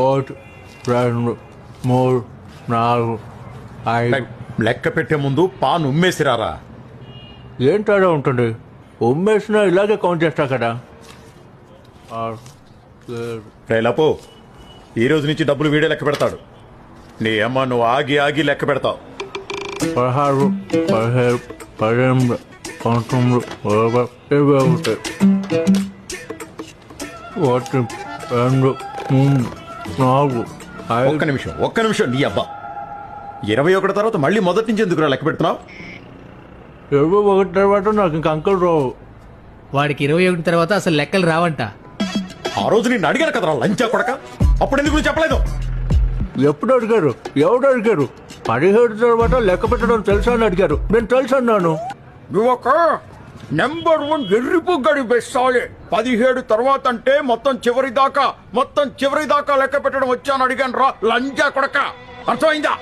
ఒకటి, రెండు, మూడు, నాలుగు, ఐదు. లెక్క పెట్టే ముందు పాన్ ఉమ్మేసిరారా. ఏం తేడా ఉంటుంది? ఉమ్మేసినా ఇలాగే కౌంట్ చేస్తా కదా. 6, 7. రేలపో ఈ రోజు నుంచి డబ్బులు వీడే లెక్క పెడతాడు. నీ అమ్మ నువ్వు ఆగి ఆగి లెక్క పెడతావు. 16, 17, 18, 19, 20, 21. 1, 2, 3, 4, 5. ఒక్క నిమిషం నీ అబ్బా. 21 తర్వాత మళ్ళీ మొదటి నుంచి ఎందుకు లెక్క పెడుతున్నావు? 21 తర్వాత నాకు ఇంక అంకుల్ రావు. వాడికి 21 తర్వాత అసలు లెక్కలు రావంట. ఆ రోజు నేను అడిగాను కదరా లంచా కొడక, అప్పుడు ఎందుకు నువ్వు చెప్పలేదు? ఎప్పుడు అడిగారు? ఎవడు అడిగారు? 17 తర్వాత లెక్క పెట్టడం తెలుసా అని అడిగారు. నేను తెలుసు అన్నాను. నువ్వొక నెంబర్ 1 ఎర్రిపుగ్గడి బెస్సాలే. 17 తర్వాత అంటే మొత్తం చివరి దాకా లెక్క పెట్టడం వచ్చాను అడిగాను రా లంజా కొడక. అర్థమైందా?